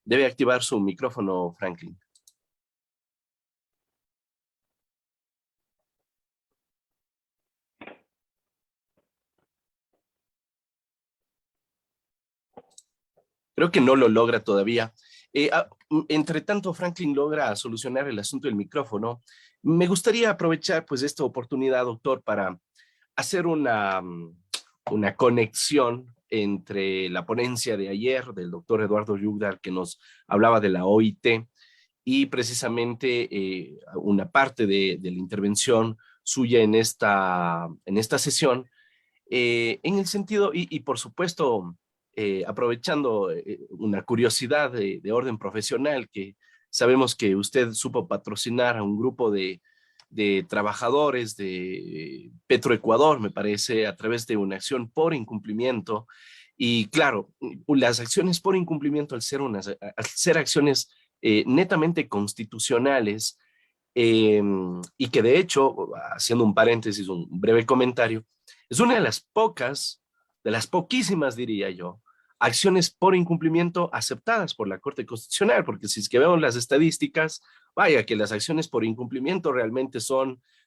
Debe activar su micrófono, Franklin. Creo que no lo logra todavía. Entre tanto, Franklin logra solucionar el asunto del micrófono. Me gustaría aprovechar pues esta oportunidad, doctor, para hacer una conexión entre la ponencia de ayer del doctor Eduardo Yugdar, que nos hablaba de la OIT, y precisamente una parte de la intervención suya en esta sesión, en el sentido, y por supuesto, aprovechando una curiosidad de orden profesional, que sabemos que usted supo patrocinar a un grupo de trabajadores de Petroecuador, me parece, a través de una acción por incumplimiento. Y claro, las acciones por incumplimiento, al ser acciones netamente constitucionales, y que de hecho, haciendo un paréntesis, un breve comentario, es una de las poquísimas, diría yo, acciones por incumplimiento aceptadas por la Corte Constitucional, porque si es que vemos las estadísticas, vaya que las acciones por incumplimiento realmente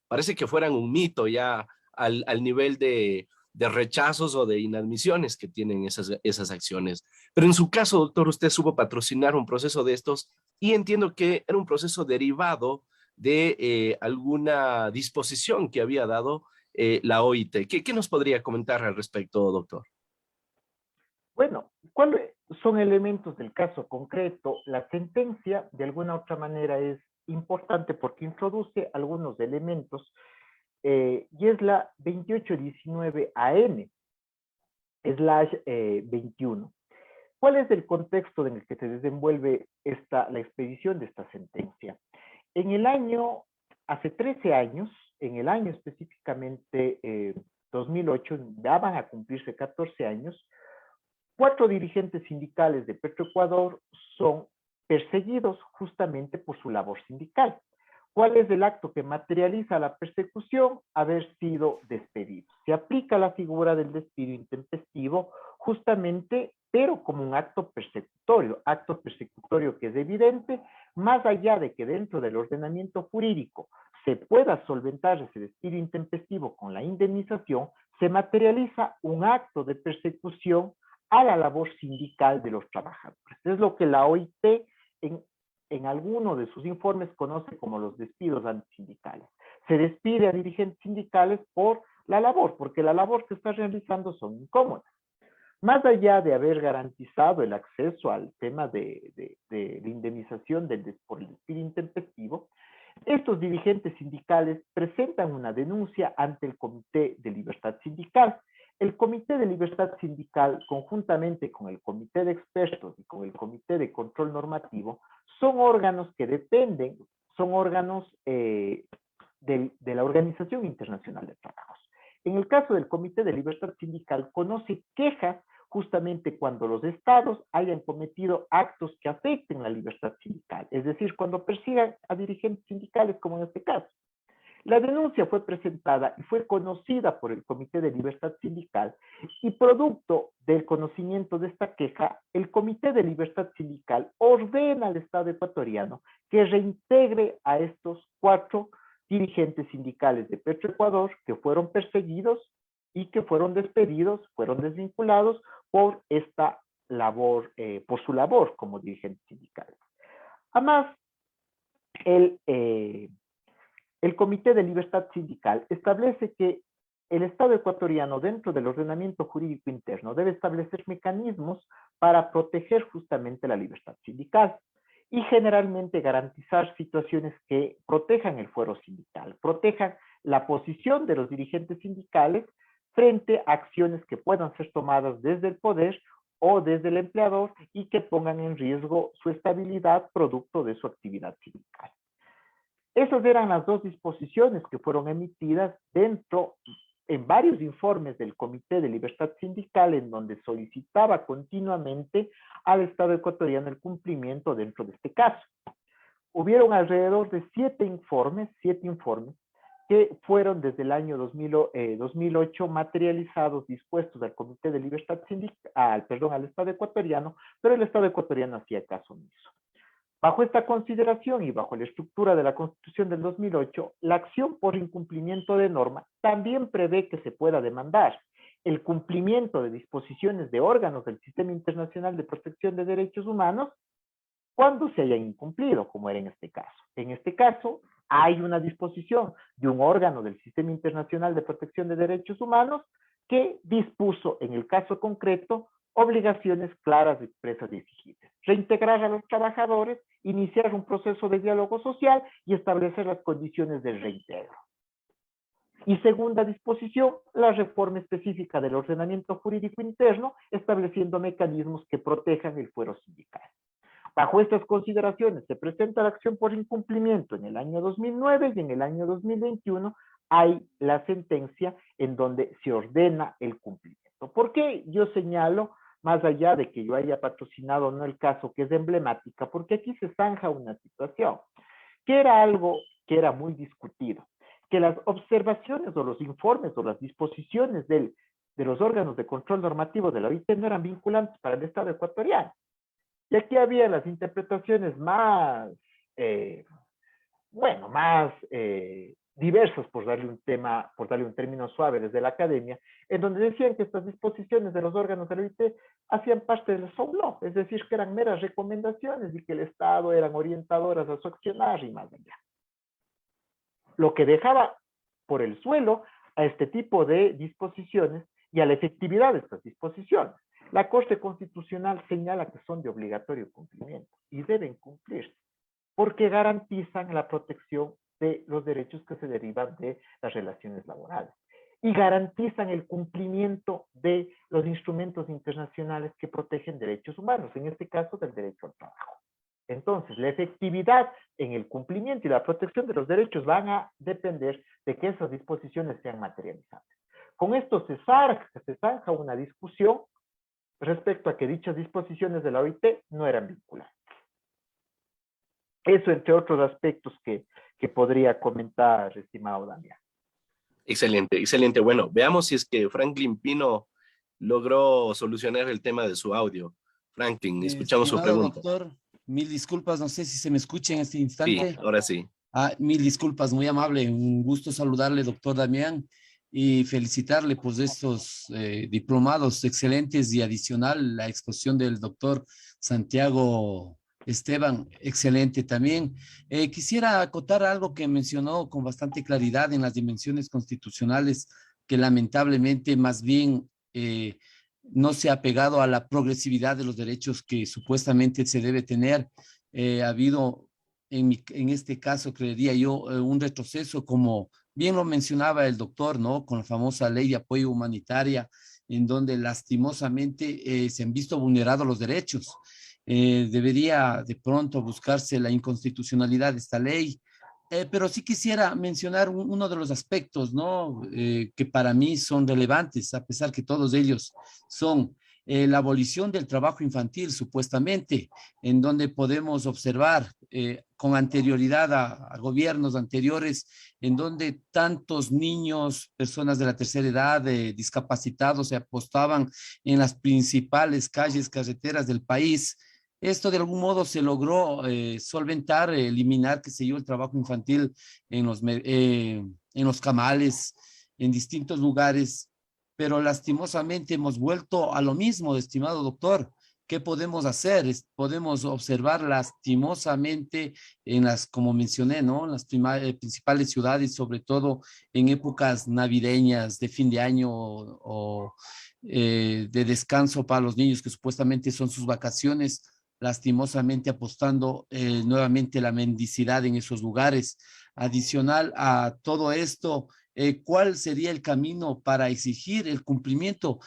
parece que fueran un mito ya al nivel de rechazos o de inadmisiones que tienen esas acciones. Pero en su caso, doctor, usted supo patrocinar un proceso de estos y entiendo que era un proceso derivado de alguna disposición que había dado la OIT. ¿Qué nos podría comentar al respecto, doctor? Bueno, ¿cuáles son elementos del caso concreto? La sentencia, de alguna u otra manera, es importante porque introduce algunos elementos y es la 2819 AM, /21. ¿Cuál es el contexto en el que se desenvuelve la expedición de esta sentencia? Hace 13 años, en el año específicamente 2008, daban a cumplirse 14 años, 4 dirigentes sindicales de Petroecuador son perseguidos justamente por su labor sindical. ¿Cuál es el acto que materializa la persecución? Haber sido despedidos. Se aplica la figura del despido intempestivo justamente, pero como un acto persecutorio que es evidente, más allá de que dentro del ordenamiento jurídico se pueda solventar ese despido intempestivo con la indemnización, se materializa un acto de persecución a la labor sindical de los trabajadores. Es lo que la OIT en alguno de sus informes conoce como los despidos antisindicales. Se despide a dirigentes sindicales por la labor, porque la labor que está realizando son incómodas. Más allá de haber garantizado el acceso al tema de la indemnización por el despido intempestivo, estos dirigentes sindicales presentan una denuncia ante el Comité de Libertad Sindical. El Comité de Libertad Sindical, conjuntamente con el Comité de Expertos y con el Comité de Control Normativo, son órganos que dependen, son órganos de la Organización Internacional de Trabajos. En el caso del Comité de Libertad Sindical, conoce quejas justamente cuando los estados hayan cometido actos que afecten la libertad sindical, es decir, cuando persigan a dirigentes sindicales, como en este caso. La denuncia fue presentada y fue conocida por el Comité de Libertad Sindical y producto del conocimiento de esta queja, el Comité de Libertad Sindical ordena al Estado ecuatoriano que reintegre a estos 4 dirigentes sindicales de Petroecuador que fueron perseguidos y que fueron despedidos, fueron desvinculados por esta labor, por su labor como dirigentes sindicales. Además, el Comité de Libertad Sindical establece que el Estado ecuatoriano, dentro del ordenamiento jurídico interno, debe establecer mecanismos para proteger justamente la libertad sindical y generalmente garantizar situaciones que protejan el fuero sindical, protejan la posición de los dirigentes sindicales frente a acciones que puedan ser tomadas desde el poder o desde el empleador y que pongan en riesgo su estabilidad producto de su actividad sindical. Esas eran las 2 disposiciones que fueron emitidas en varios informes del Comité de Libertad Sindical, en donde solicitaba continuamente al Estado ecuatoriano el cumplimiento dentro de este caso. Hubieron alrededor de 7 informes que fueron desde el año 2008 materializados, dispuestos al Comité de Libertad Sindical, al Estado ecuatoriano, pero el Estado ecuatoriano hacía caso omiso. Bajo esta consideración y bajo la estructura de la Constitución del 2008, la acción por incumplimiento de norma también prevé que se pueda demandar el cumplimiento de disposiciones de órganos del Sistema Internacional de Protección de Derechos Humanos cuando se hayan incumplido, como era en este caso. En este caso, hay una disposición de un órgano del Sistema Internacional de Protección de Derechos Humanos que dispuso, en el caso concreto, obligaciones claras, expresas y exigibles. Reintegrar a los trabajadores, iniciar un proceso de diálogo social y establecer las condiciones del reintegro. Y segunda disposición, la reforma específica del ordenamiento jurídico interno, estableciendo mecanismos que protejan el fuero sindical. Bajo estas consideraciones se presenta la acción por incumplimiento en el año 2009 y en el año 2021 hay la sentencia en donde se ordena el cumplimiento. ¿Por qué yo señalo, más allá de que yo haya patrocinado o no el caso, que es emblemática? Porque aquí se zanja una situación, que era algo que era muy discutido, que las observaciones o los informes o las disposiciones de los órganos de control normativo de la OIT no eran vinculantes para el Estado ecuatoriano. Y aquí había las interpretaciones más, diversas, por darle un término suave desde la academia, en donde decían que estas disposiciones de los órganos de la OIT hacían parte del soft law, es decir, que eran meras recomendaciones y que el Estado eran orientadoras a su accionar y más allá. Lo que dejaba por el suelo a este tipo de disposiciones y a la efectividad de estas disposiciones. La Corte Constitucional señala que son de obligatorio cumplimiento y deben cumplirse porque garantizan la protección de los derechos que se derivan de las relaciones laborales y garantizan el cumplimiento de los instrumentos internacionales que protegen derechos humanos, en este caso del derecho al trabajo. Entonces, la efectividad en el cumplimiento y la protección de los derechos van a depender de que esas disposiciones sean materializadas. Con esto se zanja una discusión respecto a que dichas disposiciones de la OIT no eran vinculantes. Eso entre otros aspectos que podría comentar, estimado Damián. Excelente, excelente. Bueno, veamos si es que Franklin Pino logró solucionar el tema de su audio. Franklin, escuchamos su Estimado pregunta. doctor, mil disculpas, no sé si se me escucha en este Sí, instante. ahora sí. Mil disculpas, muy amable, un gusto saludarle, doctor Damián, y felicitarle por estos diplomados excelentes y adicional la exposición del doctor Santiago Esteban, excelente también. Quisiera acotar algo que mencionó con bastante claridad en las dimensiones constitucionales, que lamentablemente más bien no se ha pegado a la progresividad de los derechos que supuestamente se debe tener. Ha habido, en este caso, creería yo, un retroceso, como bien lo mencionaba el doctor, ¿no? Con la famosa ley de apoyo humanitaria, en donde lastimosamente se han visto vulnerados los derechos. Debería de pronto buscarse la inconstitucionalidad de esta ley, pero sí quisiera mencionar uno de los aspectos, ¿no? Que para mí son relevantes, a pesar que todos ellos son la abolición del trabajo infantil, supuestamente, en donde podemos observar con anterioridad a gobiernos anteriores, en donde tantos niños, personas de la tercera edad, discapacitados, se apostaban en las principales calles, carreteras del país. Esto de algún modo se logró solventar, eliminar, qué sé yo, el trabajo infantil en los camales, en distintos lugares, pero lastimosamente hemos vuelto a lo mismo, estimado doctor. ¿Qué podemos hacer? Podemos observar lastimosamente en las, como mencioné, ¿no? En las principales ciudades, sobre todo en épocas navideñas, de fin de año o de descanso para los niños, que supuestamente son sus vacaciones, lastimosamente apostando nuevamente la mendicidad en esos lugares. Adicional a todo esto, ¿cuál sería el camino para exigir el cumplimiento?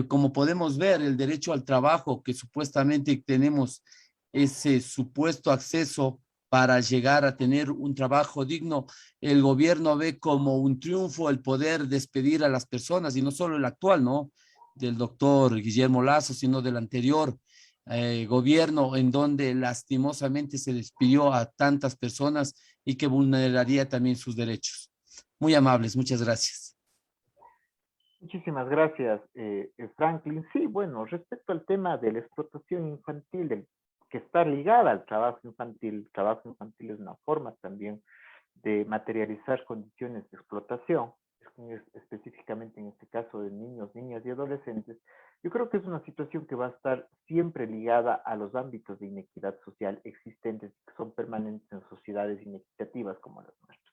Como podemos ver, el derecho al trabajo, que supuestamente tenemos ese supuesto acceso para llegar a tener un trabajo digno, el gobierno ve como un triunfo el poder despedir a las personas, y no solo el actual, ¿no? Del doctor Guillermo Lasso, sino del anterior gobierno, en donde lastimosamente se despidió a tantas personas y que vulneraría también sus derechos. Muy amables, muchas gracias. Muchísimas gracias, Franklin. Sí, bueno, respecto al tema de la explotación infantil, que está ligada al el trabajo infantil es una forma también de materializar condiciones de explotación, específicamente en este caso de niños, niñas y adolescentes. Yo creo que es una situación que va a estar siempre ligada a los ámbitos de inequidad social existentes, que son permanentes en sociedades inequitativas como las nuestras.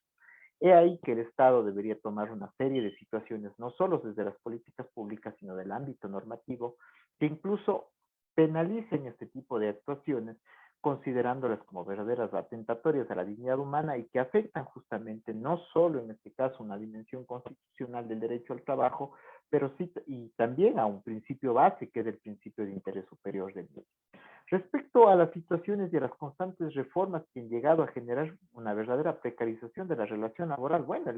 He ahí que el Estado debería tomar una serie de situaciones, no solo desde las políticas públicas, sino del ámbito normativo, que incluso penalicen este tipo de actuaciones, considerándolas como verdaderas atentatorias a la dignidad humana y que afectan justamente no solo en este caso una dimensión constitucional del derecho al trabajo, pero sí y también a un principio base que es el principio de interés superior del niño. Respecto a las situaciones y a las constantes reformas que han llegado a generar una verdadera precarización de la relación laboral, bueno,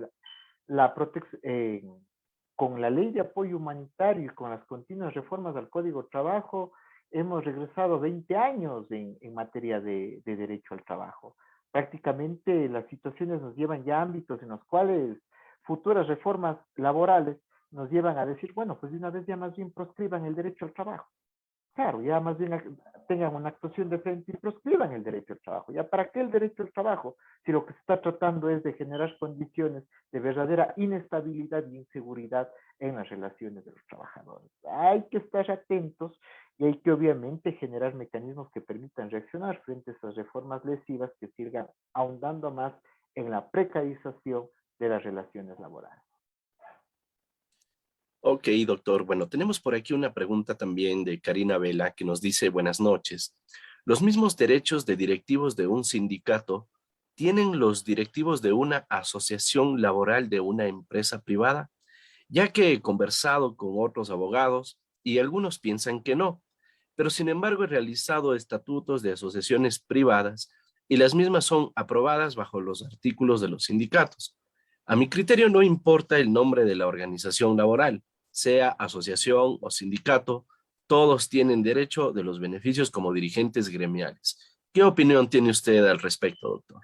con la ley de apoyo humanitario y con las continuas reformas al Código de Trabajo, hemos regresado 20 años en materia de derecho al trabajo. Prácticamente las situaciones nos llevan ya a ámbitos en los cuales futuras reformas laborales nos llevan a decir, bueno, pues de una vez ya más bien proscriban el derecho al trabajo. Claro, ya más bien tengan una actuación de frente y proscriban el derecho al trabajo. ¿Ya para qué el derecho al trabajo? Si lo que se está tratando es de generar condiciones de verdadera inestabilidad y inseguridad en las relaciones de los trabajadores. Hay que estar atentos y hay que obviamente generar mecanismos que permitan reaccionar frente a esas reformas lesivas que sigan ahondando más en la precarización de las relaciones laborales. Ok, doctor. Bueno, tenemos por aquí una pregunta también de Karina Vela que nos dice, buenas noches. ¿Los mismos derechos de directivos de un sindicato tienen los directivos de una asociación laboral de una empresa privada? Ya que he conversado con otros abogados y algunos piensan que no, pero sin embargo he realizado estatutos de asociaciones privadas y las mismas son aprobadas bajo los artículos de los sindicatos. A mi criterio no importa el nombre de la organización laboral, sea asociación o sindicato, todos tienen derecho de los beneficios como dirigentes gremiales. ¿Qué opinión tiene usted al respecto, doctor?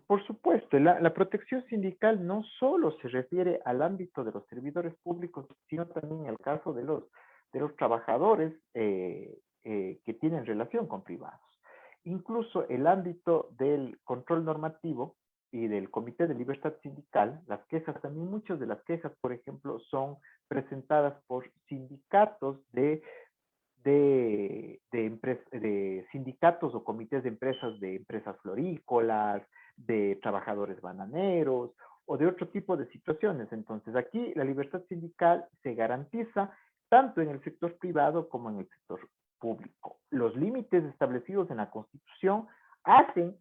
Por supuesto, la protección sindical no solo se refiere al ámbito de los servidores públicos, sino también al caso de los trabajadores que tienen relación con privados. Incluso el ámbito del control normativo y del Comité de Libertad Sindical, las quejas, también muchas de las quejas, por ejemplo, son presentadas por sindicatos de sindicatos o comités de empresas florícolas, de trabajadores bananeros o de otro tipo de situaciones. Entonces, aquí la libertad sindical se garantiza tanto en el sector privado como en el sector público. Los límites establecidos en la Constitución hacen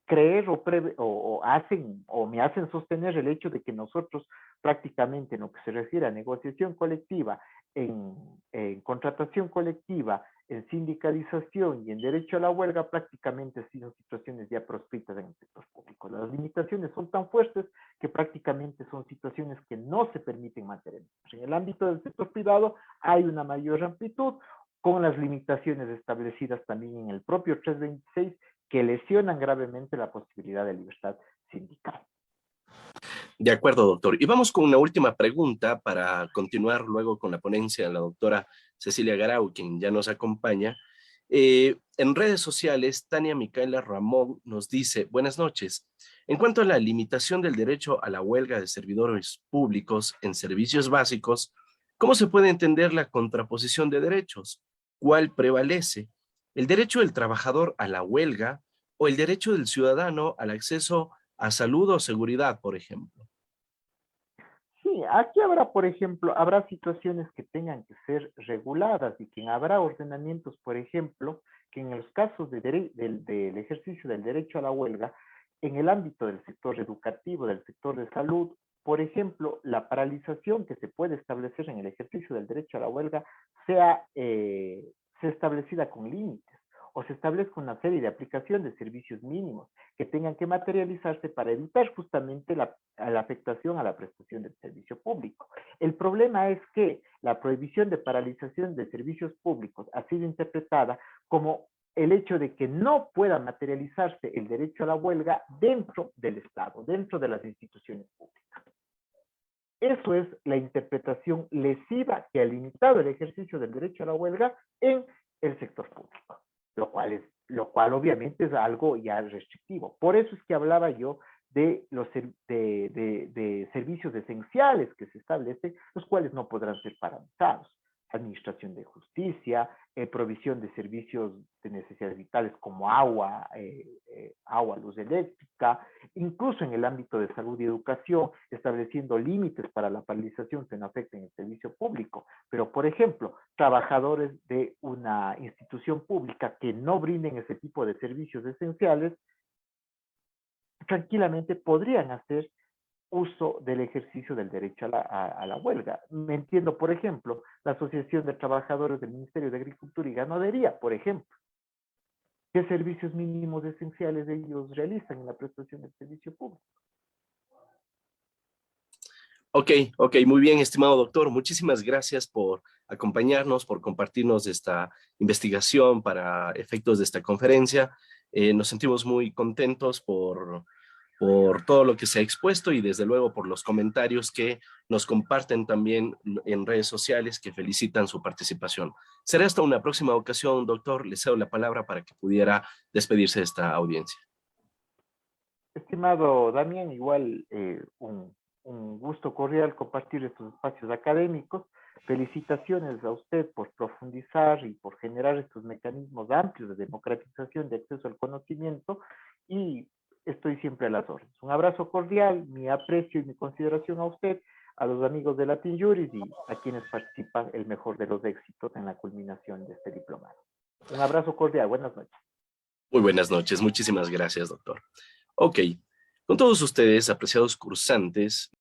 creer o me hacen sostener el hecho de que nosotros prácticamente en lo que se refiere a negociación colectiva, en contratación colectiva, en sindicalización y en derecho a la huelga, prácticamente han sido situaciones ya proscritas en el sector público. Las limitaciones son tan fuertes que prácticamente son situaciones que no se permiten mantener. En el ámbito del sector privado hay una mayor amplitud con las limitaciones establecidas también en el propio 326 que lesionan gravemente la posibilidad de libertad sindical. De acuerdo, doctor. Y vamos con una última pregunta para continuar luego con la ponencia de la doctora Cecilia Garau, quien ya nos acompaña. En redes sociales, Tania Micaela Ramón nos dice, buenas noches. En cuanto a la limitación del derecho a la huelga de servidores públicos en servicios básicos, ¿cómo se puede entender la contraposición de derechos? ¿Cuál prevalece? ¿El derecho del trabajador a la huelga o el derecho del ciudadano al acceso a salud o seguridad, por ejemplo? Sí, aquí habrá, por ejemplo, habrá situaciones que tengan que ser reguladas y que habrá ordenamientos, por ejemplo, que en los casos del ejercicio del derecho a la huelga, en el ámbito del sector educativo, del sector de salud, por ejemplo, la paralización que se puede establecer en el ejercicio del derecho a la huelga sea establecida con límites o se establezca una serie de aplicación de servicios mínimos que tengan que materializarse para evitar justamente la afectación a la prestación del servicio público. El problema es que la prohibición de paralización de servicios públicos ha sido interpretada como el hecho de que no pueda materializarse el derecho a la huelga dentro del Estado, dentro de las instituciones públicas. Eso es la interpretación lesiva que ha limitado el ejercicio del derecho a la huelga en el sector público, lo cual obviamente es algo ya restrictivo. Por eso es que hablaba yo de los de servicios esenciales que se establecen, los cuales no podrán ser paralizados. Administración de justicia, provisión de servicios de necesidades vitales como agua, luz eléctrica, incluso en el ámbito de salud y educación, estableciendo límites para la paralización que no afecten el servicio público. Pero, por ejemplo, trabajadores de una institución pública que no brinden ese tipo de servicios esenciales, tranquilamente podrían hacer uso del ejercicio del derecho a la huelga. Me entiendo, por ejemplo, la Asociación de Trabajadores del Ministerio de Agricultura y Ganadería, por ejemplo. ¿Qué servicios mínimos esenciales ellos realizan en la prestación del servicio público? Ok, muy bien, estimado doctor. Muchísimas gracias por acompañarnos, por compartirnos esta investigación para efectos de esta conferencia. Nos sentimos muy contentos por todo lo que se ha expuesto y desde luego por los comentarios que nos comparten también en redes sociales que felicitan su participación. Será hasta una próxima ocasión, doctor. Le cedo la palabra para que pudiera despedirse de esta audiencia. Estimado Damián, igual un gusto cordial compartir estos espacios académicos. Felicitaciones a usted por profundizar y por generar estos mecanismos amplios de democratización de acceso al conocimiento y estoy siempre a las órdenes. Un abrazo cordial, mi aprecio y mi consideración a usted, a los amigos de Latin Juris y a quienes participan el mejor de los éxitos en la culminación de este diplomado. Un abrazo cordial, buenas noches. Muy buenas noches, muchísimas gracias, doctor. Ok, con todos ustedes, apreciados cursantes,